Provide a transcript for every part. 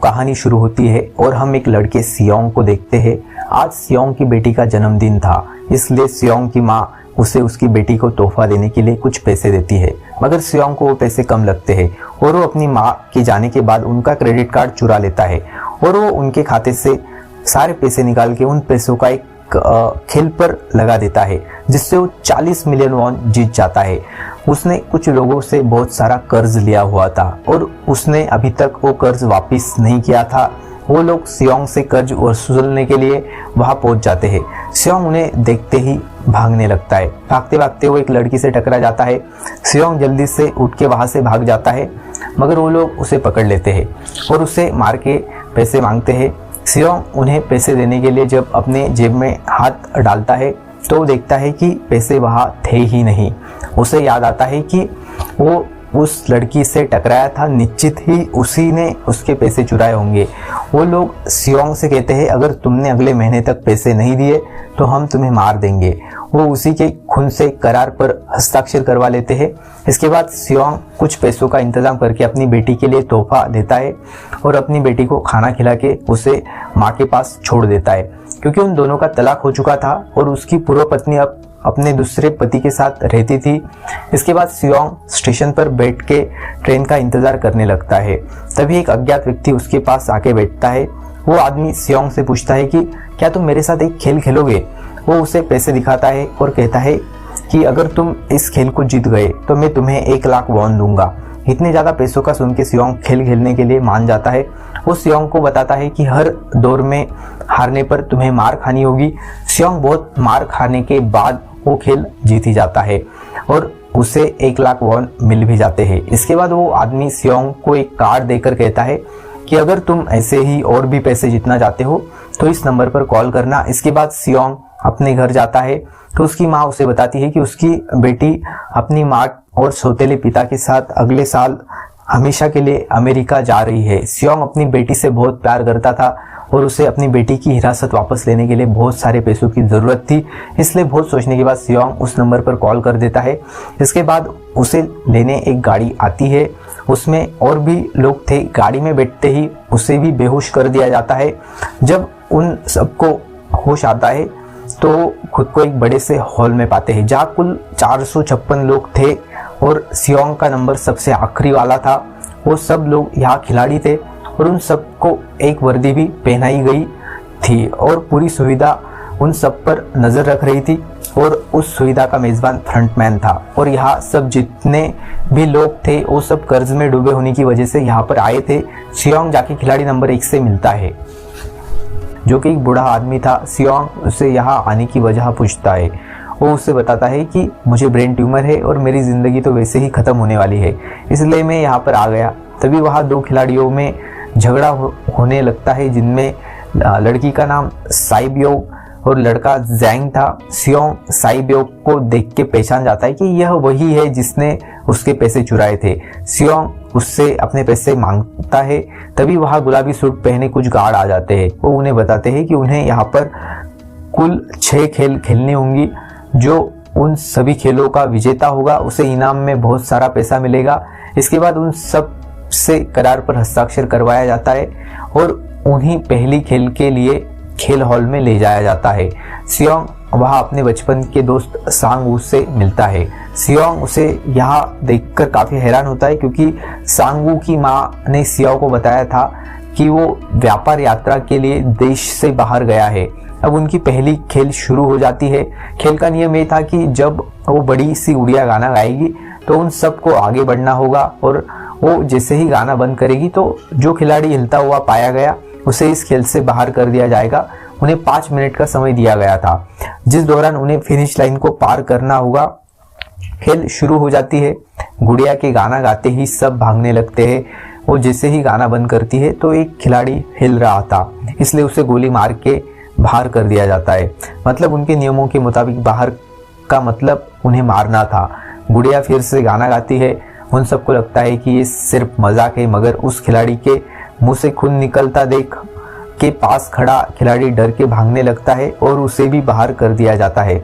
कहानी शुरू होती है और हम एक लड़के सियोंग को देखते हैं। आज सियोंग की बेटी का जन्मदिन था, इसलिए सियोंग की माँ उसे उसकी बेटी को तोहफा देने के लिए कुछ पैसे देती है, मगर सियोंग को वो पैसे कम लगते हैं और वो अपनी माँ के जाने के बाद उनका क्रेडिट कार्ड चुरा लेता है और वो उनके खाते से सारे पैसे निकाल के उन पैसों का एक खेल पर लगा देता है, जिससे वो 40 मिलियन वॉन जीत जाता है। उसने कुछ लोगों से बहुत सारा कर्ज लिया हुआ था और उसने अभी तक वो कर्ज वापस नहीं किया था। वो लोग सियोंग से कर्ज वसूलने के लिए वहां पहुंच जाते हैं। सियोंग उन्हें देखते ही भागने लगता है। भागते भागते वो एक लड़की से टकरा जाता है। सियोंग जल्दी से उठ के वहां से भाग जाता है, मगर वो लोग उसे पकड़ लेते हैं और उसे मार के पैसे मांगते हैं। सियोंग उन्हें पैसे देने के लिए जब अपने जेब में हाथ डालता है तो वो देखता है कि पैसे वहाँ थे ही नहीं। उसे याद आता है कि वो उस लड़की से टकराया था, निश्चित ही उसी ने उसके पैसे चुराए होंगे। वो लोग सियोंग से कहते हैं, अगर तुमने अगले महीने तक पैसे नहीं दिए तो हम तुम्हें मार देंगे। वो उसी के खून से करार पर हस्ताक्षर करवा लेते हैं। इसके बाद सियोंग कुछ पैसों का इंतजाम करके अपनी बेटी के लिए तोहफा देता है और अपनी बेटी को खाना खिला के उसे माँ के पास छोड़ देता है, क्योंकि उन दोनों का तलाक हो चुका था और उसकी पूर्व पत्नी अब अपने दूसरे पति के साथ रहती थी। इसके बाद सियोंग स्टेशन पर बैठ के ट्रेन का इंतजार करने लगता है। तभी एक अज्ञात व्यक्ति उसके पास आके बैठता है। वो आदमी सियोंग से पूछता है कि क्या तुम मेरे साथ एक खेल खेलोगे। वो उसे पैसे दिखाता है और कहता है कि अगर तुम इस खेल को जीत गए तो मैं तुम्हें 1 लाख वॉन दूंगा। इतने ज्यादा पैसों का सुन के सियोंग खेल खेलने के लिए मान जाता है। वो सियोंग को बताता है कि हर दौर में हारने पर तुम्हें मार खानी होगी। सियोंग बहुत मार खाने के बाद वो खेल जीत ही जाता है और उसे 1 लाख वॉन मिल भी जाते हैं। इसके बाद वो आदमी सियोंग को एक कार्ड देकर कहता है कि अगर तुम ऐसे ही और भी पैसे जीतना चाहते हो तो इस नंबर पर कॉल करना। इसके बाद सियोंग अपने घर जाता है तो उसकी माँ उसे बताती है कि उसकी बेटी अपनी माँ और सौतेले पिता के साथ अगले साल हमेशा के लिए अमेरिका जा रही है। सियोंग अपनी बेटी से बहुत प्यार करता था और उसे अपनी बेटी की हिरासत वापस लेने के लिए बहुत सारे पैसों की जरूरत थी, इसलिए बहुत सोचने के बाद सियोंग उस नंबर पर कॉल कर देता है। इसके बाद उसे लेने एक गाड़ी आती है, उसमें और भी लोग थे। गाड़ी में बैठते ही उसे भी बेहोश कर दिया जाता है। जब उन सबको होश आता है तो खुद को एक बड़े से हॉल में पाते हैं जहाँ कुल 456 लोग थे और सियोंग का नंबर सबसे आखिरी वाला था। वो सब लोग यहाँ खिलाड़ी थे और उन सबको एक वर्दी भी पहनाई गई थी और पूरी सुविधा उन सब पर नजर रख रही थी और उस सुविधा का मेजबान फ्रंटमैन था। और यहाँ सब जितने भी लोग थे वो सब कर्ज में डूबे होने की वजह से यहाँ पर आए थे। सियोंग जाके खिलाड़ी नंबर 1 से मिलता है, जो कि एक बूढ़ा आदमी था। सियोंग उसे यहाँ आने की वजह पूछता है। वो उससे बताता है कि मुझे ब्रेन ट्यूमर है और मेरी ज़िंदगी तो वैसे ही ख़त्म होने वाली है, इसलिए मैं यहाँ पर आ गया। तभी वहाँ 2 खिलाड़ियों में झगड़ा होने लगता है, जिनमें लड़की का नाम साइब्योग और लड़का जैंग था। सियोंग साइब्योग को देख के पहचान जाता है कि यह वही है जिसने उसके पैसे चुराए थे। सियोंग उससे अपने पैसे मांगता है। तभी वहाँ गुलाबी सूट पहने कुछ गार्ड आ जाते हैं। वो उन्हें बताते हैं कि उन्हें यहाँ पर कुल 6 खेल खेलने होंगी। जो उन सभी खेलों का विजेता होगा उसे इनाम में बहुत सारा पैसा मिलेगा। इसके बाद उन सब से करार पर हस्ताक्षर करवाया जाता है और उन्हीं पहली खेल के लिए खेल हॉल में ले जाया जाता है। सियोंग वहाँ अपने बचपन के दोस्त सांगवू से मिलता है। सियोंग उसे यहाँ देखकर काफी हैरान होता है, क्योंकि सांगवू की माँ ने सियोंग को बताया था कि वो व्यापार यात्रा के लिए देश से बाहर गया है। अब उनकी पहली खेल शुरू हो जाती है। खेल का नियम ये था कि जब वो बड़ी सी उड़िया गाना गाएगी तो उन सबको आगे बढ़ना होगा और वो जैसे ही गाना बंद करेगी तो जो खिलाड़ी हिलता हुआ पाया गया उसे इस खेल से बाहर कर दिया जाएगा। उन्हें 5 मिनट का समय दिया गया था, जिस दौरान उन्हें फिनिश लाइन को पार करना होगा। खेल शुरू हो जाती है। गुड़िया के गाना गाते ही सब भागने लगते हैं। वो जैसे ही गाना बंद करती है तो एक खिलाड़ी हिल रहा था, इसलिए उसे गोली मार के बाहर कर दिया जाता है। मतलब उनके नियमों के मुताबिक बाहर का मतलब उन्हें मारना था। गुड़िया फिर से गाना गाती है। उन सबको लगता है कि ये सिर्फ मजाक है, मगर उस खिलाड़ी के मुंह से खून निकलता देख के पास खड़ा खिलाड़ी डर के भागने लगता है और उसे भी बाहर कर दिया जाता है।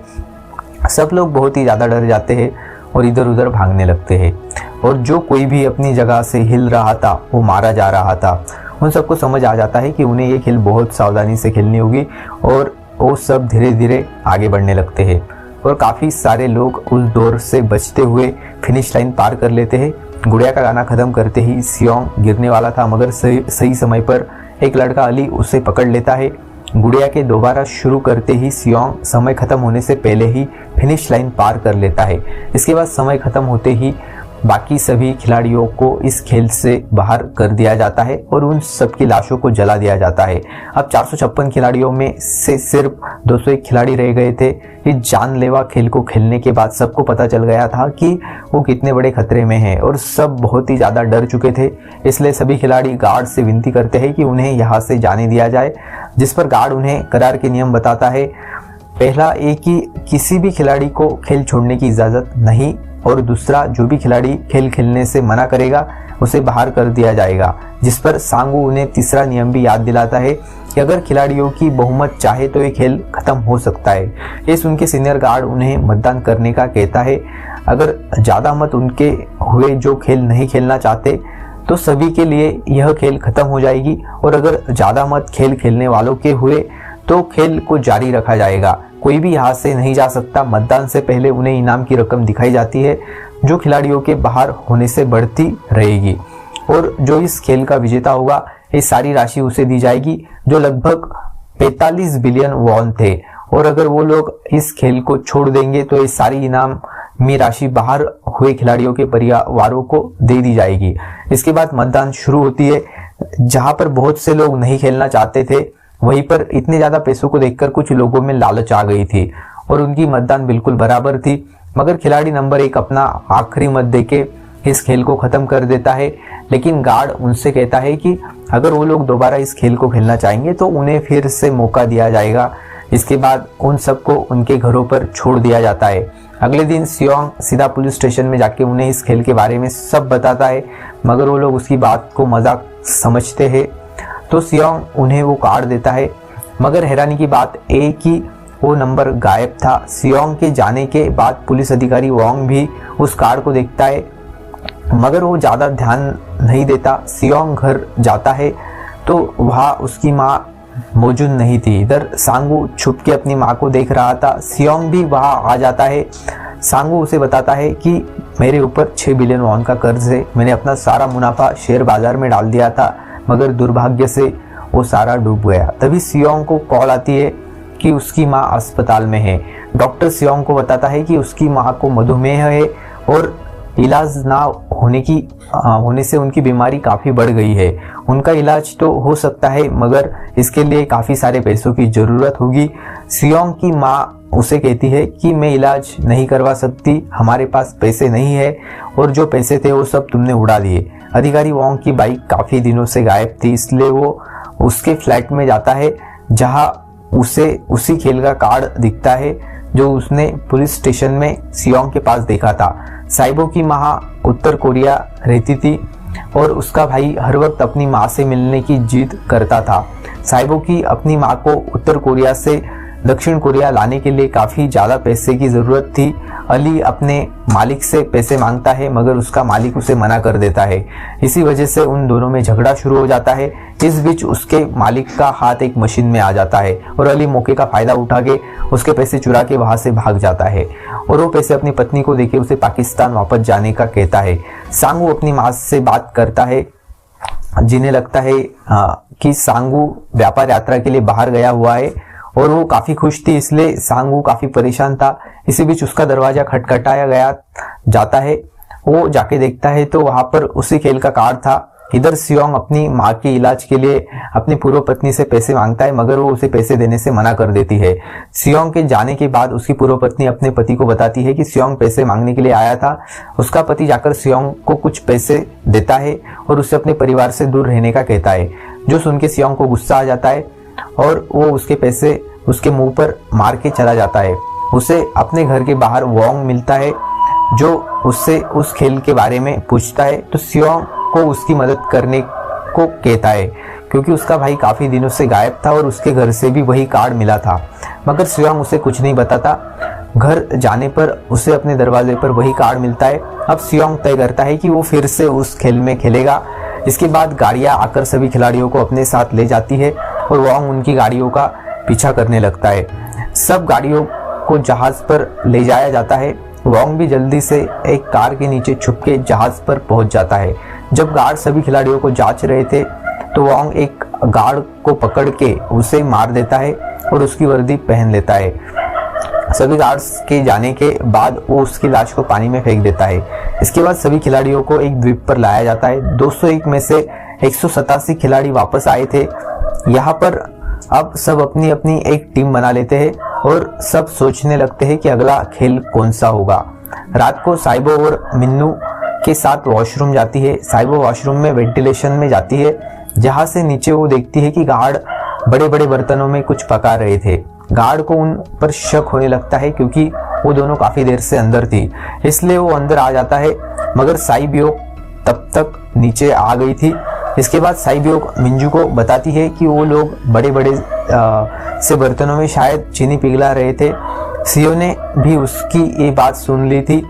सब लोग बहुत ही ज्यादा डर जाते हैं और इधर उधर भागने लगते हैं और जो कोई भी अपनी जगह से हिल रहा था वो मारा जा रहा था। उन सबको समझ आ जाता है कि उन्हें ये खेल बहुत सावधानी से खेलनी होगी और वो सब धीरे धीरे आगे बढ़ने लगते हैं और काफ़ी सारे लोग उस दौर से बचते हुए फिनिश लाइन पार कर लेते हैं। गुड़िया का गाना ख़त्म करते ही सियोंग गिरने वाला था, मगर सही समय पर एक लड़का अली उसे पकड़ लेता है। गुड़िया के दोबारा शुरू करते ही सियोंग समय ख़त्म होने से पहले ही फिनिश लाइन पार कर लेता है। इसके बाद समय ख़त्म होते ही बाकी सभी खिलाड़ियों को इस खेल से बाहर कर दिया जाता है और उन सबकी लाशों को जला दिया जाता है। अब 456 खिलाड़ियों में से सिर्फ 201 खिलाड़ी रह गए थे। इस जानलेवा खेल को खेलने के बाद सबको पता चल गया था कि वो कितने बड़े खतरे में हैं और सब बहुत ही ज़्यादा डर चुके थे। इसलिए सभी खिलाड़ी गार्ड से विनती करते हैं कि उन्हें यहाँ से जाने दिया जाए, जिस पर गार्ड उन्हें करार के नियम बताता है। पहला एक कि किसी भी खिलाड़ी को खेल छोड़ने की इजाज़त नहीं, और दूसरा जो भी खिलाड़ी खेल खेलने से मना करेगा उसे बाहर कर दिया जाएगा। जिस पर सांगू उन्हें तीसरा नियम भी याद दिलाता है कि अगर खिलाड़ियों की बहुमत चाहे तो ये खेल खत्म हो सकता है। ये सुन के सीनियर गार्ड उन्हें मतदान करने का कहता है। अगर ज़्यादा मत उनके हुए जो खेल नहीं खेलना चाहते तो सभी के लिए यह खेल खत्म हो जाएगी, और अगर ज़्यादा मत खेल खेलने वालों के हुए तो खेल को जारी रखा जाएगा। कोई भी यहाँ से नहीं जा सकता। मतदान से पहले उन्हें इनाम की रकम दिखाई जाती है जो खिलाड़ियों के बाहर होने से बढ़ती रहेगी, और जो इस खेल का विजेता होगा ये सारी राशि उसे दी जाएगी, जो लगभग 45 बिलियन वॉन थे। और अगर वो लोग इस खेल को छोड़ देंगे तो ये सारी इनाम में राशि बाहर हुए खिलाड़ियों के परिवारों को दे दी जाएगी। इसके बाद मतदान शुरू होती है। जहाँ पर बहुत से लोग नहीं खेलना चाहते थे, वहीं पर इतने ज्यादा पैसों को देखकर कुछ लोगों में लालच आ गई थी और उनकी मतदान बिल्कुल बराबर थी। मगर खिलाड़ी नंबर 1 अपना आखिरी मत देके इस खेल को खत्म कर देता है, लेकिन गार्ड उनसे कहता है कि अगर वो लोग दोबारा इस खेल को खेलना चाहेंगे तो उन्हें फिर से मौका दिया जाएगा। इसके बाद उन सबको उनके घरों पर छोड़ दिया जाता है। अगले दिन सियोंग सीधा पुलिस स्टेशन में जाके उन्हें इस खेल के बारे में सब बताता है, मगर वो लोग उसकी बात को मजाक समझते हैं। तो सियोंग उन्हें वो कार्ड देता है, मगर हैरानी की बात ये कि वो नंबर गायब था। सियोंग के जाने के बाद पुलिस अधिकारी वांग भी उस कार्ड को देखता है, मगर वो ज़्यादा ध्यान नहीं देता। सियोंग घर जाता है तो वहाँ उसकी माँ मौजूद नहीं थी। इधर सांगू छुप के अपनी माँ को देख रहा था। सियोंग भी वहाँ आ जाता है। सांगू उसे बताता है कि मेरे ऊपर 6 बिलियन वॉन का कर्ज है। मैंने अपना सारा मुनाफा शेयर बाजार में डाल दिया था, मगर दुर्भाग्य से वो सारा डूब गया। तभी सियोंग को कॉल आती है कि उसकी माँ अस्पताल में है। डॉक्टर सियोंग को बताता है कि उसकी माँ को मधुमेह है और इलाज ना होने से उनकी बीमारी काफ़ी बढ़ गई है। उनका इलाज तो हो सकता है, मगर इसके लिए काफ़ी सारे पैसों की ज़रूरत होगी। सियोंग की माँ उसे कहती है कि मैं इलाज नहीं करवा सकती, हमारे पास पैसे नहीं है, और जो पैसे थे वो सब तुमने उड़ा दिए। अधिकारी वांग की बाइक काफ़ी दिनों से गायब थी, इसलिए वो उसके फ्लैट में जाता है, जहां उसे उसी खेल का कार्ड दिखता है जो उसने पुलिस स्टेशन में सियोंग के पास देखा था। साइबो की माँ उत्तर कोरिया रहती थी और उसका भाई हर वक्त अपनी माँ से मिलने की जिद करता था। साइबो की अपनी माँ को उत्तर कोरिया से दक्षिण कोरिया लाने के लिए काफ़ी ज़्यादा पैसे की ज़रूरत थी। अली अपने मालिक से पैसे मांगता है, मगर उसका मालिक उसे मना कर देता है। इसी वजह से उन दोनों में झगड़ा शुरू हो जाता है। इस बीच उसके मालिक का हाथ एक मशीन में आ जाता है और अली मौके का फ़ायदा उठा के उसके पैसे चुरा के वहाँ से भाग जाता है, और वो पैसे अपनी पत्नी को देके उसे पाकिस्तान वापस जाने का कहता है। सांगू अपनी माँ से बात करता है, जिन्हें लगता है कि सांगू व्यापार यात्रा के लिए बाहर गया हुआ है, और वो काफ़ी खुश थी, इसलिए सांगू काफ़ी परेशान था। इसी बीच उसका दरवाज़ा खटखटाया गया जाता है। वो जाके देखता है तो वहाँ पर उसी खेल का कार्ड था। इधर सियोंग अपनी माँ के इलाज के लिए अपनी पूर्व पत्नी से पैसे मांगता है, मगर वो उसे पैसे देने से मना कर देती है। सियोंग के जाने के बाद उसकी पूर्व पत्नी अपने पति को बताती है कि सियोंग पैसे मांगने के लिए आया था। उसका पति जाकर सियोंग को कुछ पैसे देता है और उसे अपने परिवार से दूर रहने का कहता है, जो सुन के सियोंग को गुस्सा आ जाता है और वो उसके पैसे उसके मुंह पर मार के चला जाता है। उसे अपने घर के बाहर वांग मिलता है, जो उससे उस खेल के बारे में पूछता है। तो सियोंग को उसकी मदद करने को कहता है, क्योंकि उसका भाई काफ़ी दिनों से गायब था और उसके घर से भी वही कार्ड मिला था, मगर सियोंग उसे कुछ नहीं बताता। घर जाने पर उसे अपने दरवाजे पर वही कार्ड मिलता है। अब सियोंग तय करता है कि वो फिर से उस खेल में खेलेगा। इसके बाद गाड़ियां आकर सभी खिलाड़ियों को अपने साथ ले जाती है और वांग उनकी गाड़ियों का पीछा करने लगता है। सब गाड़ियों को जहाज पर ले जाया जाता है। वांग भी जल्दी से एक कार के नीचे छुप के जहाज पर पहुंच जाता है। जब गार्ड सभी खिलाड़ियों को जांच रहे थे तो वांग एक गार्ड को पकड़ के उसे मार देता है और उसकी वर्दी पहन लेता है। सभी गार्ड्स के जाने के बाद वो उसकी लाश को पानी में फेंक देता है। इसके बाद सभी खिलाड़ियों को एक द्वीप पर लाया जाता है। 201 में से 187 खिलाड़ी वापस आए थे। यहाँ पर अब सब अपनी अपनी एक टीम बना लेते हैं और सब सोचने लगते हैं कि अगला खेल कौन सा होगा। रात को साइबो और मिन्नू के साथ वॉशरूम जाती है। साइबो वॉशरूम में वेंटिलेशन में जाती है, जहां से नीचे वो देखती है कि गार्ड बड़े बड़े बर्तनों में कुछ पका रहे थे। गार्ड को उन पर शक होने लगता है क्योंकि वो दोनों काफी देर से अंदर थी, इसलिए वो अंदर आ जाता है, मगर साइबियो तब तक नीचे आ गई थी। इसके बाद साइबियो मिंजू को बताती है कि वो लोग बड़े बड़े से बर्तनों में शायद चीनी पिघला रहे थे। सियो ने भी उसकी ये बात सुन ली थी।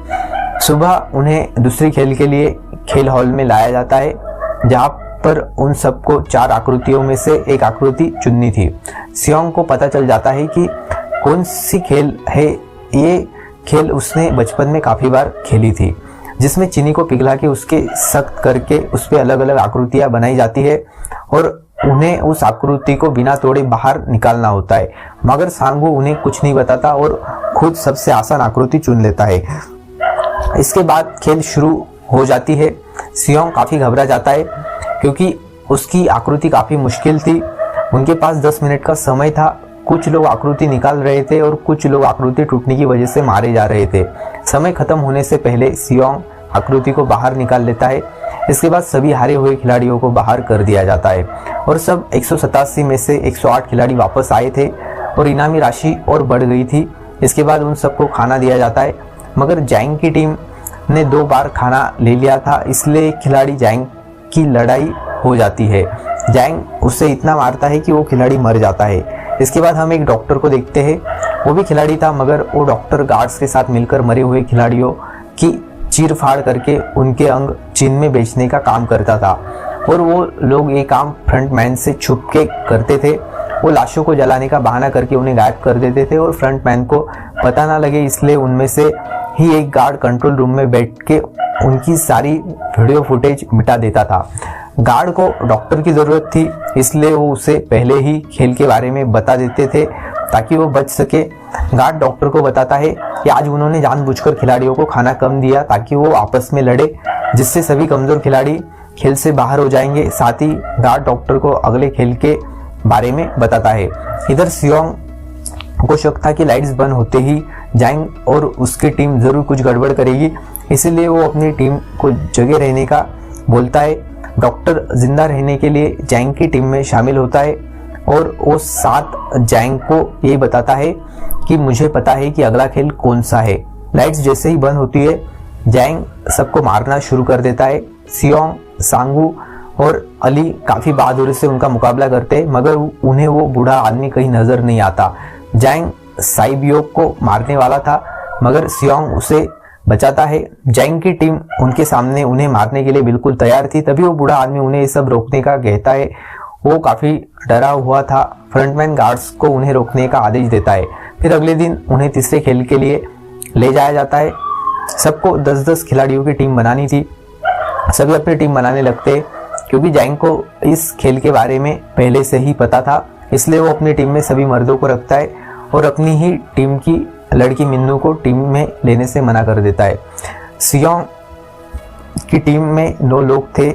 सुबह उन्हें दूसरी खेल के लिए खेल हॉल में लाया जाता है, जहाँ पर उन सबको 4 आकृतियों में से एक आकृति चुननी थी। सियोंग को पता चल जाता है कि कौन सी खेल है। ये खेल उसने बचपन में काफी बार खेली थी, जिसमें चीनी को पिघला के उसके सख्त करके उस पर अलग अलग आकृतियां बनाई जाती है और उन्हें उस आकृति को बिना तोड़े बाहर निकालना होता है। मगर सांगू उन्हें कुछ नहीं बताता और खुद सबसे आसान आकृति चुन लेता है। इसके बाद खेल शुरू हो जाती है। सियोंग काफी घबरा जाता है क्योंकि उसकी आकृति काफी मुश्किल थी। उनके पास 10 मिनट का समय था। कुछ लोग आकृति निकाल रहे थे और कुछ लोग आकृति टूटने की वजह से मारे जा रहे थे। समय खत्म होने से पहले सियोंग आकृति को बाहर निकाल लेता है। इसके बाद सभी हारे हुए खिलाड़ियों को बाहर कर दिया जाता है और सब 187 में से 108 खिलाड़ी वापस आए थे और इनामी राशि और बढ़ गई थी। इसके बाद उन सबको खाना दिया जाता है, मगर जैंग की टीम ने 2 बार खाना ले लिया था, इसलिए खिलाड़ी जैंग की लड़ाई हो जाती है। जैंग उसे इतना मारता है कि वो खिलाड़ी मर जाता है। इसके बाद हम एक डॉक्टर को देखते हैं। वो भी खिलाड़ी था, मगर वो डॉक्टर गार्ड्स के साथ मिलकर मरे हुए खिलाड़ियों की चीर फाड़ करके उनके अंग चीन में बेचने का काम करता था और वो लोग ये काम फ्रंटमैन से छुप के करते थे। वो लाशों को जलाने का बहाना करके उन्हें गायब कर देते थे और फ्रंटमैन को पता ना लगे, इसलिए उनमें से ही एक गार्ड कंट्रोल रूम में बैठ के उनकी सारी वीडियो फुटेज मिटा देता था। गार्ड को डॉक्टर की जरूरत थी, इसलिए वो उसे पहले ही खेल के बारे में बता देते थे ताकि वो बच सके। गार्ड डॉक्टर को बताता है कि आज उन्होंने जानबूझकर खिलाड़ियों को खाना कम दिया ताकि वो आपस में लड़े, जिससे सभी कमजोर खिलाड़ी खेल से बाहर हो जाएंगे। साथ ही गार्ड डॉक्टर को अगले खेल के बारे में बताता है। इधर सियोंग को शक था कि लाइट्स बंद होते ही जैंग और उसकी टीम जरूर कुछ गड़बड़ करेगी, इसीलिए वो अपनी टीम को जगे रहने का बोलता है। डॉक्टर जिंदा रहने के लिए जैंग की टीम में शामिल होता है और वो साथ जैंग को ये बताता है कि मुझे पता है कि अगला खेल कौन सा है। लाइट्स जैसे ही बंद होती है, जैंग सबको मारना शुरू कर देता है। सियोंग, सांगू और अली काफी बहादुरी से उनका मुकाबला करते हैं, मगर उन्हें वो बूढ़ा आदमी कहीं नजर नहीं आता। जैंग साइबियो को मारने वाला था, मगर सियोंग उसे बचाता है। जैंग की टीम उनके सामने उन्हें मारने के लिए बिल्कुल तैयार थी, तभी वो बूढ़ा आदमी उन्हें ये सब रोकने का कहता है। वो काफी डरा हुआ था। फ्रंटमैन गार्ड्स को उन्हें रोकने का आदेश देता है। फिर अगले दिन उन्हें तीसरे खेल के लिए ले जाया जाता है। सबको 10-10 खिलाड़ियों की टीम बनानी थी। सभी अपनी टीम बनाने लगते क्योंकि जैंग को इस खेल के बारे में पहले से ही पता था, इसलिए वो अपनी टीम में सभी मर्दों को रखता है और अपनी ही टीम की लड़की मिन्नू को टीम में लेने से मना कर देता है। सियोंग की टीम में 9 लोग थे,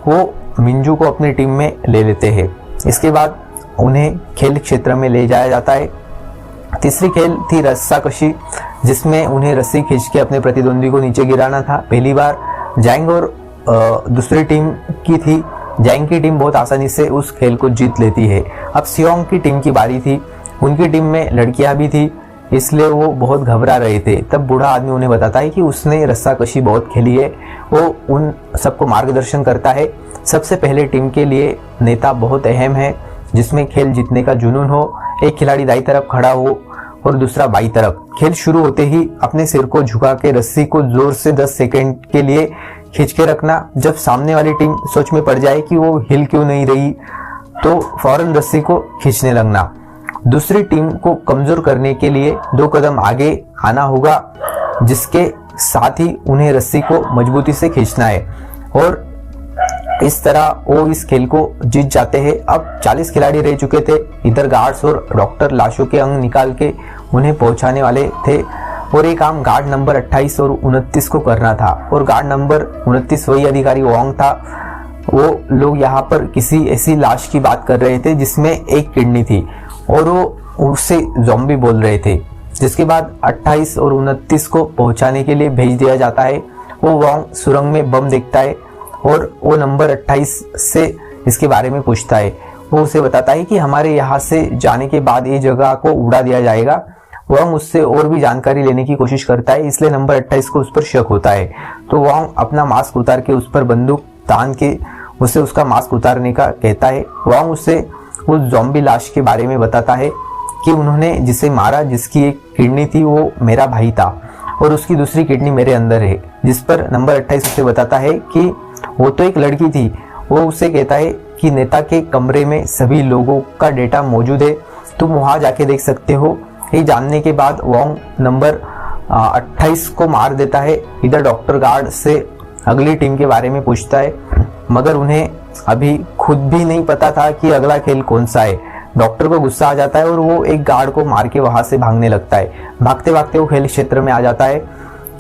वो मिंजू को अपनी टीम में ले लेते हैं। इसके बाद उन्हें खेल क्षेत्र में ले जाया जाता है। तीसरी खेल थी रस्साकशी, जिसमें उन्हें रस्सी खींच के अपने प्रतिद्वंदी को नीचे गिराना था। पहली बार जैंग और दूसरी टीम की थी। जैंग की टीम बहुत आसानी से उस खेल को जीत लेती है। अब सियोंग की टीम की बारी थी। उनकी टीम में लड़कियां भी थी, इसलिए वो बहुत घबरा रहे थे। तब बूढ़ा आदमी उन्हें बताता है कि उसने रस्साकशी बहुत खेली है। वो उन सबको मार्गदर्शन करता है। सबसे पहले टीम के लिए नेता बहुत अहम है, जिसमें खेल जीतने का जुनून हो। एक खिलाड़ी दाईं तरफ खड़ा हो और दूसरा बाईं तरफ। खेल शुरू होते ही अपने सिर को झुका के रस्सी को जोर से 10 सेकंड के लिए खींच के रखना। जब सामने वाली टीम सोच में पड़ जाए कि वो हिल क्यों नहीं रही तो फौरन रस्सी को खींचने लगना। दूसरी टीम को कमजोर करने के लिए 2 कदम आगे आना होगा, जिसके साथ ही उन्हें रस्सी को मजबूती से खींचना है और इस तरह वो इस खेल को जीत जाते हैं। अब 40 खिलाड़ी रह चुके थे। इधर गार्ड्स और डॉक्टर लाशों के अंग निकाल के उन्हें पहुंचाने वाले थे और ये काम गार्ड नंबर 28 और 29 को करना था। और गार्ड नंबर 29 वही अधिकारी वांग था। वो लोग यहाँ पर किसी ऐसी लाश की बात कर रहे थे जिसमें एक किडनी थी और वो उससे ज़ॉम्बी बोल रहे थे। जिसके बाद 28 और 29 को पहुंचाने के लिए भेज दिया जाता है। वो वांग सुरंग में बम देखता है और वो नंबर 28 से इसके बारे में पूछता है। वो उसे बताता है कि हमारे यहाँ से जाने के बाद ये जगह को उड़ा दिया जाएगा। वांग उससे और भी जानकारी लेने की कोशिश करता है, इसलिए नंबर 28 को उस पर शक होता है। तो वांग अपना मास्क उतार के उस पर बंदूक तान के उसे उसका मास्क उतारने का कहता है। वांग उसे उस ज़ॉम्बी लाश के बारे में बताता है कि उन्होंने जिसे मारा, जिसकी एक किडनी थी, वो मेरा भाई था और उसकी दूसरी किडनी मेरे अंदर है। जिस पर नंबर 28 उसे बताता है कि वो तो एक लड़की थी। वो उसे कहता है कि नेता के कमरे में सभी लोगों का डेटा मौजूद है, तुम वहां जाके देख सकते हो। ये जानने के बाद वांग नंबर 28 को मार देता है। इधर डॉक्टर गार्ड से अगली टीम के बारे में पूछता है, मगर उन्हें अभी खुद भी नहीं पता था कि अगला खेल कौन सा है। डॉक्टर को गुस्सा आ जाता है और वो एक गार्ड को मार के वहां से भागने लगता है। भागते भागते वो खेल क्षेत्र में आ जाता है।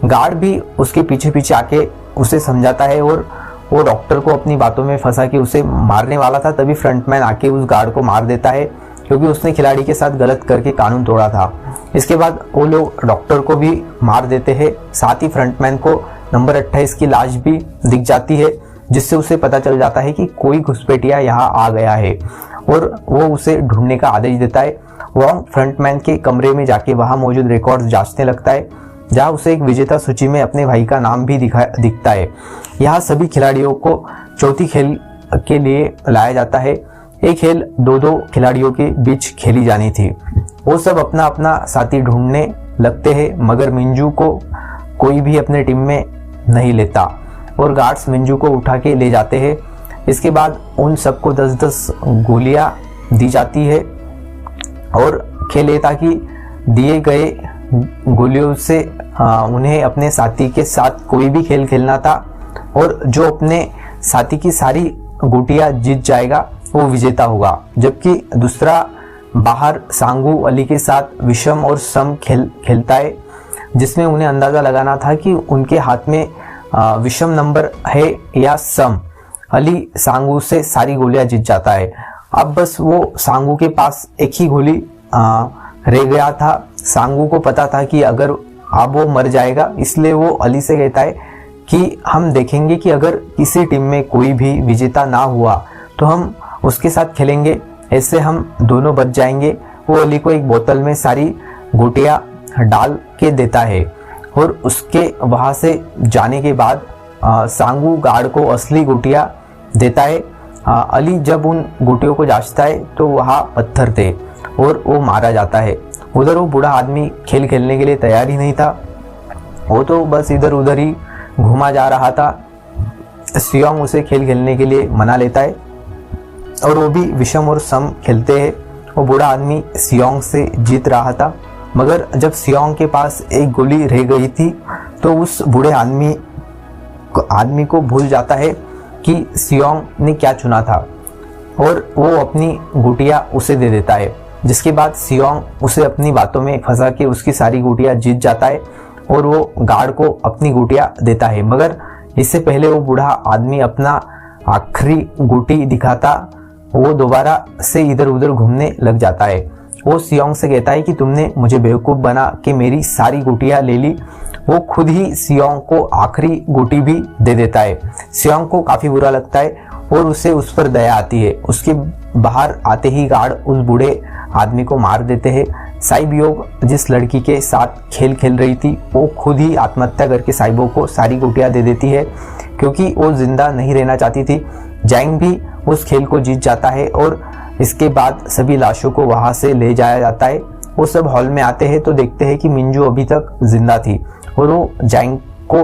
गार्ड भी उसके पीछे पीछे आके उसे समझाता है और वो डॉक्टर को अपनी बातों में फंसा के उसे मारने वाला था। तभी फ्रंटमैन आके उस गार्ड को मार देता है क्योंकि उसने खिलाड़ी के साथ गलत करके कानून तोड़ा था। इसके बाद वो लोग डॉक्टर को भी मार देते हैं। साथ ही फ्रंटमैन को नंबर 28 की लाश भी दिख जाती है, जिससे उसे पता चल जाता है कि कोई घुसपैठिया यहाँ आ गया है और वो उसे ढूंढने का आदेश देता है। वांग फ्रंटमैन के कमरे में जाके वहां मौजूद रिकॉर्ड्स जांचने लगता है, जहां उसे एक विजेता सूची में अपने भाई का नाम भी दिखता है। यहाँ सभी खिलाड़ियों को चौथी खेल के लिए लाया जाता है। एक खेल 2-2 खिलाड़ियों के बीच खेली जानी थी। वो सब अपना अपना साथी ढूंढने लगते हैं, मगर मिंजू को कोई भी अपने टीम में नहीं लेता और गार्ड्स मिंजू को उठा के ले जाते हैं। इसके बाद उन सबको 10-10 गोलियां दी जाती है और खेल ये था कि दिए गए गोलियों से उन्हें अपने साथी के साथ कोई भी खेल खेलना था और जो अपने साथी की सारी गोटियां जीत जाएगा वो विजेता होगा। जबकि दूसरा बाहर सांगू अली के साथ विषम और सम खेलता है, जिसमें उन्हें अंदाजा लगाना था कि उनके हाथ में विषम नंबर है या सम। अली सांगू से सारी गोलियां जीत जाता है। अब बस वो सांगू के पास एक ही गोली रह गया था। सांगू को पता था कि अगर अब वो मर जाएगा, इसलिए वो अली से कहता है कि हम देखेंगे कि अगर किसी टीम में कोई भी विजेता ना हुआ तो हम उसके साथ खेलेंगे, ऐसे हम दोनों बच जाएंगे। वो अली को एक बोतल में सारी गोटियां डाल के देता है और उसके वहां से जाने के बाद सांगू गार्ड को असली गोटियां देता है। अली जब उन गोटियों को जांचता है तो वहाँ पत्थर थे और वो मारा जाता है। उधर वो बूढ़ा आदमी खेल खेलने के लिए तैयार ही नहीं था, वो तो बस इधर उधर ही घूमा जा रहा था। सियोंग उसे खेल खेलने के लिए मना लेता है और वो भी विषम और सम खेलते हैं। वो बूढ़ा आदमी सियोंग से जीत रहा था, मगर जब सियोंग के पास एक गोली रह गई थी तो उस बूढ़े आदमी को भूल जाता है कि सियोंग ने क्या चुना था और वो अपनी गोटियां उसे दे देता है। जिसके बाद सियोंग उसे अपनी बातों में फंसा के उसकी सारी गोटियां जीत जाता है और वो गार्ड को अपनी गोटियां देता है। मगर इससे पहले वो बूढ़ा आदमी अपना आखिरी गोटी दिखाता वो दोबारा से इधर उधर घूमने लग जाता है। वो सियोंग से कहता है कि तुमने मुझे बेवकूफ़ बना के मेरी सारी गोटियां ले ली। वो खुद ही सियोंग को आखिरी गोटी भी दे देता है। सियोंग को काफ़ी बुरा लगता है और उसे उस पर दया आती है। उसके बाहर आते ही गार्ड उस बूढ़े आदमी को मार देते हैं। साइबोग जिस लड़की के साथ खेल खेल रही थी वो खुद ही आत्महत्या करके साइबोग को सारी गोटियां दे देती है क्योंकि वो जिंदा नहीं रहना चाहती थी। जैंग भी उस खेल को जीत जाता है और इसके बाद सभी लाशों को वहां से ले जाया जाता है। वो सब हॉल में आते हैं तो देखते हैं कि मिंजू अभी तक जिंदा थी और वो जैंग को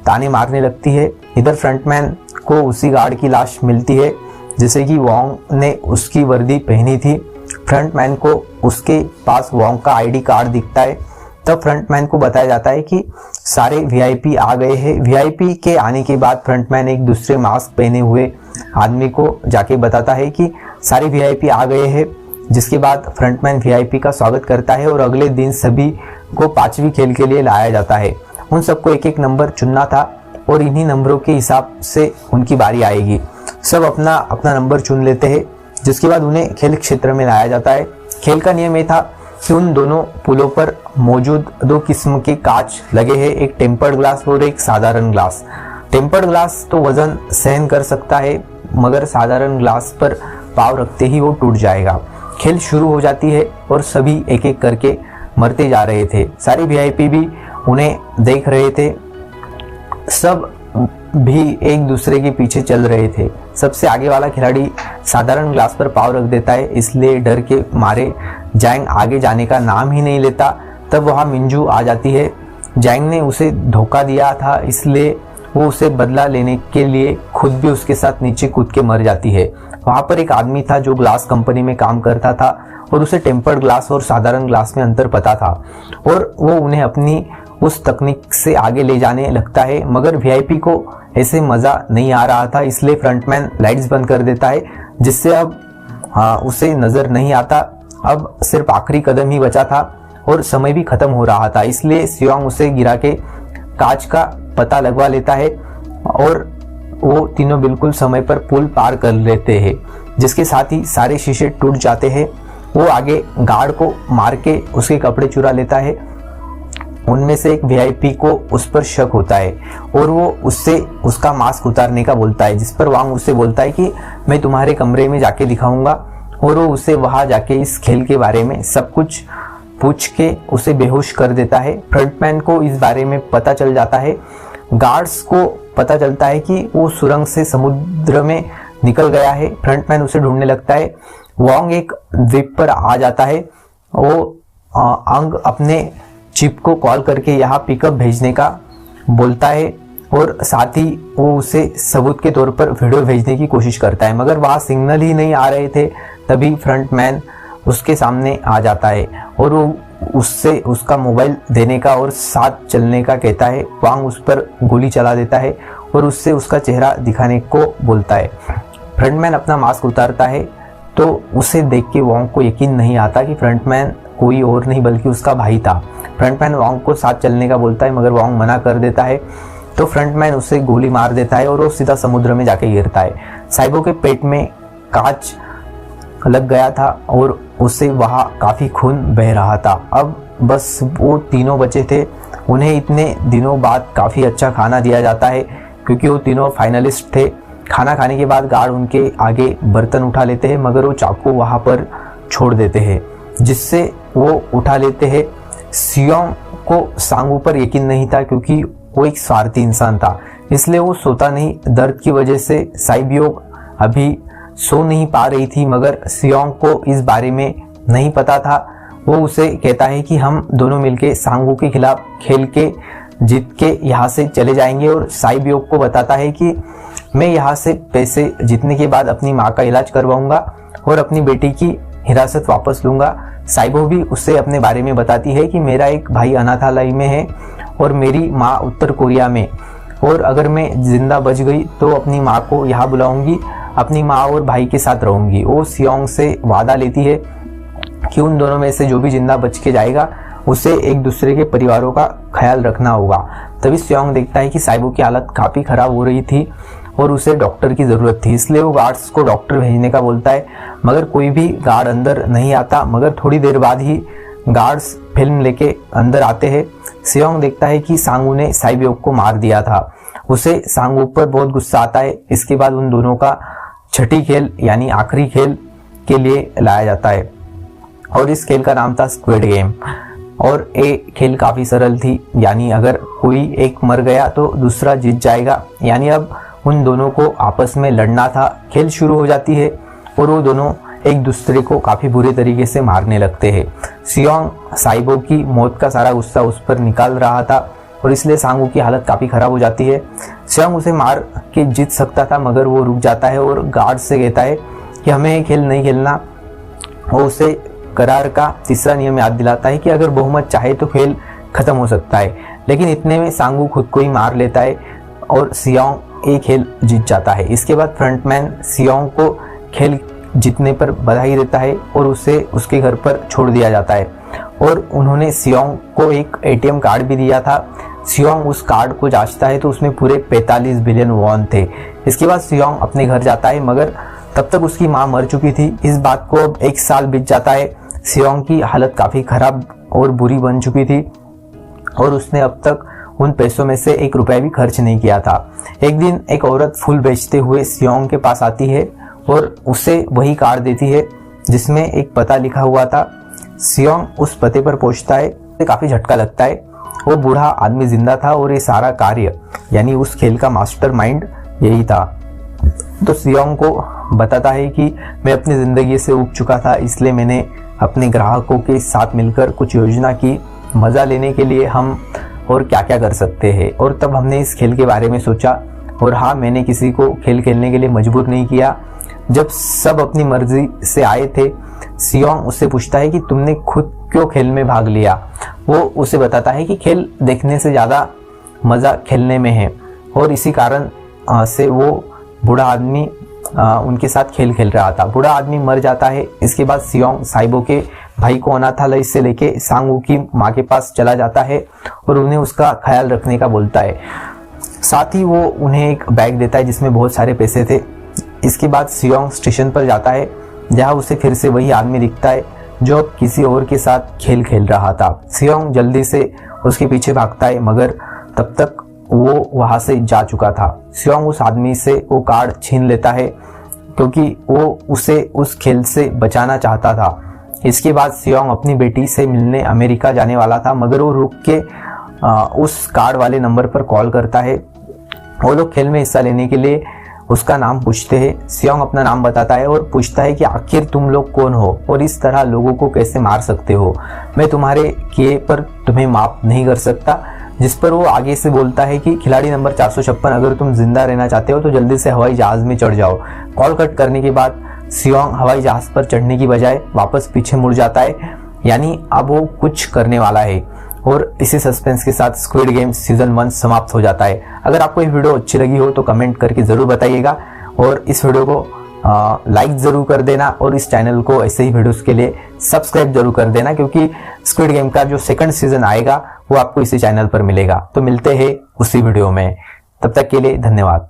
ताने मारने लगती है इधर फ्रंटमैन को उसी गार्ड की लाश मिलती है जिसे कि वोंग ने उसकी वर्दी पहनी थी। फ्रंटमैन को उसके पास वोंग का आईडी कार्ड दिखता है। तब फ्रंटमैन को बताया जाता है कि सारे वीआईपी आ गए हैं। वीआईपी के आने के बाद फ्रंटमैन एक दूसरे मास्क पहने हुए आदमी को जाके बताता है कि सारे वीआईपी आ गए हैं, जिसके बाद फ्रंटमैन वीआईपी का स्वागत करता है और अगले दिन सभी को 5वीं खेल के लिए लाया जाता है। उन सबको एक एक नंबर चुनना था और इन्हीं नंबरों के हिसाब से उनकी बारी आएगी। सब अपना अपना नंबर चुन लेते हैं, जिसके बाद उन्हें खेल क्षेत्र में लाया जाता है। खेल का नियम ये था कि उन दोनों पुलों पर मौजूद 2 किस्म के कांच लगे हैं, एक टेम्पर्ड ग्लास और एक साधारण ग्लास। टेम्पर्ड ग्लास तो वजन सहन कर सकता है, मगर साधारण ग्लास पर पाँव रखते ही वो टूट जाएगा। खेल शुरू हो जाती है और सभी एक एक करके मरते जा रहे थे। सारे वीआईपी भी उन्हें देख रहे थे, सब भी एक दूसरे के पीछे चल रहे थे। सबसे आगे वाला खिलाड़ी साधारण ग्लास पर पाँव रख देता है, इसलिए डर के मारे जैंग आगे जाने का नाम ही नहीं लेता। तब वहाँ मिंजू आ जाती है। जैंग ने उसे धोखा दिया था, इसलिए वो उसे बदला लेने के लिए खुद भी उसके साथ नीचे कूद के मर जाती है। वहाँ पर एक आदमी था जो ग्लास कंपनी में काम करता था और उसे टेम्पर्ड ग्लास और साधारण ग्लास में अंतर पता था और वो उन्हें अपनी उस तकनीक से आगे ले जाने लगता है, मगर वीआईपी को ऐसे मज़ा नहीं आ रहा था, इसलिए फ्रंटमैन लाइट्स बंद कर देता है, जिससे अब उसे नज़र नहीं आता। अब सिर्फ आखिरी कदम ही बचा था और समय भी खत्म हो रहा था, इसलिए सियोंग उसे गिरा के कांच का पता लगवा लेता है और वो तीनों बिल्कुल समय पर पुल पार कर लेते हैं, जिसके साथ ही सारे शीशे टूट जाते हैं। वो आगे गार्ड को मार के उसके कपड़े चुरा लेता है। उनमें से एक वीआईपी को उस पर शक होता है और वो उससे उसका मास्क उतारने का बोलता है, जिस पर वांग उससे बोलता है कि मैं तुम्हारे कमरे में जाके दिखाऊंगा, और वो उसे वहां जाके इस खेल के बारे में सब कुछ पूछ के उसे बेहोश कर देता है। फ्रंटमैन को इस बारे में पता चल जाता है। गार्ड्स को पता चलता है कि वो सुरंग से समुद्र में निकल गया है। फ्रंटमैन उसे ढूंढने लगता है। वांग एक द्वीप पर आ जाता है। वो अंग अपने चिप को कॉल करके यहाँ पिकअप भेजने का बोलता है और साथ ही वो उसे सबूत के तौर पर वीडियो भेजने की कोशिश करता है, मगर वहाँ सिग्नल ही नहीं आ रहे थे। तभी फ्रंटमैन उसके सामने आ जाता है और वो उससे उसका मोबाइल देने का और साथ चलने का कहता है। वांग उस पर गोली चला देता है और उससे उसका चेहरा दिखाने को बोलता है। फ्रंटमैन अपना मास्क उतारता है तो उसे देख के वांग को यकीन नहीं आता कि फ्रंटमैन कोई और नहीं बल्कि उसका भाई था। फ्रंटमैन वांग को साथ चलने का बोलता है, मगर वांग मना कर देता है। तो फ्रंटमैन उसे गोली मार देता है और वो सीधा समुद्र में जाके गिरता है। साइबो के पेट में कांच लग गया था और उससे वहाँ काफ़ी खून बह रहा था। अब बस वो तीनों बचे थे। उन्हें इतने दिनों बाद काफ़ी अच्छा खाना दिया जाता है क्योंकि वो तीनों फाइनलिस्ट थे। खाना खाने के बाद गार्ड उनके आगे बर्तन उठा लेते हैं, मगर वो चाकू वहाँ पर छोड़ देते हैं, जिससे वो उठा लेते हैं। सियोंग को सांगू पर यकीन नहीं था क्योंकि वो एक स्वार्थी इंसान था, इसलिए वो सोता नहीं। दर्द की वजह से साइबियोग अभी सो नहीं पा रही थी, मगर सियोंग को इस बारे में नहीं पता था। वो उसे कहता है कि हम दोनों मिलके सांगू के खिलाफ खेल के जीत के यहाँ से चले जाएंगे, और साइबियोग को बताता है कि मैं यहाँ से पैसे जीतने के बाद अपनी माँ का इलाज करवाऊंगा और अपनी बेटी की हिरासत वापस लूंगा। साइबो भी उससे अपने बारे में बताती है कि मेरा एक भाई अनाथालय में है और मेरी माँ उत्तर कोरिया में, और अगर मैं जिंदा बच गई तो अपनी माँ को यहाँ बुलाऊंगी, अपनी माँ और भाई के साथ रहूंगी। वो सियोंग से वादा लेती है कि उन दोनों में से जो भी जिंदा बच के जाएगा उसे एक दूसरे के परिवारों का ख्याल रखना होगा। तभी सियोंग देखता है कि साइबो की हालत काफ़ी खराब हो रही थी और उसे डॉक्टर की ज़रूरत थी, इसलिए वो गार्ड्स को डॉक्टर भेजने का बोलता है, मगर कोई भी गार्ड अंदर नहीं आता। मगर थोड़ी देर बाद ही गार्ड्स फिल्म लेके अंदर आते हैं। सियोंग देखता है कि सांगू ने साइबियोग को मार दिया था। उसे सांगू पर बहुत गुस्सा आता है। इसके बाद उन दोनों का छठी खेल यानी आखिरी खेल के लिए लाया जाता है और इस खेल का नाम था स्क्विड गेम। और ये खेल काफ़ी सरल थी, यानी अगर कोई एक मर गया तो दूसरा जीत जाएगा, यानी अब उन दोनों को आपस में लड़ना था। खेल शुरू हो जाती है और वो दोनों एक दूसरे को काफ़ी बुरे तरीके से मारने लगते हैं। सियोंग साइबो की मौत का सारा गुस्सा उस पर निकाल रहा था, और इसलिए सांगू की हालत काफ़ी ख़राब हो जाती है। सियोंग उसे मार के जीत सकता था मगर वो रुक जाता है और गार्ड से कहता है कि हमें ये खेल नहीं खेलना। वो उसे करार का तीसरा नियम याद दिलाता है कि अगर बहुमत चाहे तो खेल खत्म हो सकता है, लेकिन इतने में सांगू खुद को ही मार लेता है और सियोंग ये खेल जीत जाता है। इसके बाद फ्रंटमैन सियोंग को खेल जीतने पर बधाई देता है और उसे उसके घर पर छोड़ दिया जाता है और उन्होंने सियोंग को एक एटीएम कार्ड भी दिया था। सियोंग उस कार्ड को जांचता है तो उसमें पूरे 45 बिलियन वॉन थे। इसके बाद सियोंग अपने घर जाता है मगर तब तक उसकी माँ मर चुकी थी। इस बात को अब 1 साल बीत जाता है। सियोंग की हालत काफ़ी खराब और बुरी बन चुकी थी और उसने अब तक उन पैसों में से 1 रुपया भी खर्च नहीं किया था। एक दिन एक औरत फूल बेचते हुए सियोंग के पास आती है और उसे वही कार्ड देती है जिसमें एक पता लिखा हुआ था। सियोंग उस पते पर पहुंचता है, काफ़ी झटका लगता है। वो बूढ़ा आदमी जिंदा था और ये सारा कार्य यानी उस खेल का मास्टरमाइंड यही था। तो सियोंग को बताता है कि मैं अपनी ज़िंदगी से ऊब चुका था, इसलिए मैंने अपने ग्राहकों के साथ मिलकर कुछ योजना की। मज़ा लेने के लिए हम और क्या क्या कर सकते हैं। और तब हमने इस खेल के बारे में सोचा और हाँ, मैंने किसी को खेल खेलने के लिए मजबूर नहीं किया। जब सब अपनी मर्जी से आए थे, सियोंग उससे पूछता है कि तुमने खुद क्यों खेल में भाग लिया। वो उसे बताता है कि खेल देखने से ज़्यादा मज़ा खेलने में है और इसी कारण से वो बूढ़ा आदमी उनके साथ खेल खेल रहा था। बूढ़ा आदमी मर जाता है। इसके बाद सियोंग साइबो के भाई को अनाथालय से लेके सांगू की माँ के पास चला जाता है और उन्हें उसका ख्याल रखने का बोलता है। साथ ही वो उन्हें एक बैग देता है जिसमें बहुत सारे पैसे थे। इसके बाद सियोंग स्टेशन पर जाता है जहाँ उसे फिर से वही आदमी दिखता है जो अब किसी और के साथ खेल खेल रहा था। सियोंग जल्दी से उसके पीछे भागता है मगर तब तक वो वहां से जा चुका था। सियोंग उस आदमी से वो कार्ड छीन लेता है क्योंकि वो उसे उस खेल से बचाना चाहता था। इसके बाद सियोंग अपनी बेटी से मिलने अमेरिका जाने वाला था मगर वो रुक के उस कार्ड वाले नंबर पर कॉल करता है। वो लोग खेल में हिस्सा लेने के लिए उसका नाम पूछते हैं। सियोंग अपना नाम बताता है और पूछता है कि आखिर तुम लोग कौन हो और इस तरह लोगों को कैसे मार सकते हो। मैं तुम्हारे किए पर तुम्हें माफ नहीं कर सकता। जिस पर वो आगे से बोलता है कि खिलाड़ी नंबर 456, अगर तुम जिंदा रहना चाहते हो तो जल्दी से हवाई जहाज में चढ़ जाओ। कॉल कट करने के बाद सियोंग हवाई जहाज पर चढ़ने की बजाय वापस पीछे मुड़ जाता है, यानी अब वो कुछ करने वाला है। और इसी सस्पेंस के साथ स्क्विड गेम सीजन 1 समाप्त हो जाता है। अगर आपको ये वीडियो अच्छी लगी हो तो कमेंट करके ज़रूर बताइएगा और इस वीडियो को लाइक ज़रूर कर देना और इस चैनल को ऐसे ही वीडियोस के लिए सब्सक्राइब जरूर कर देना क्योंकि स्क्विड गेम का जो 2nd सीजन आएगा वो आपको इसी चैनल पर मिलेगा। तो मिलते हैं उसी वीडियो में, तब तक के लिए धन्यवाद।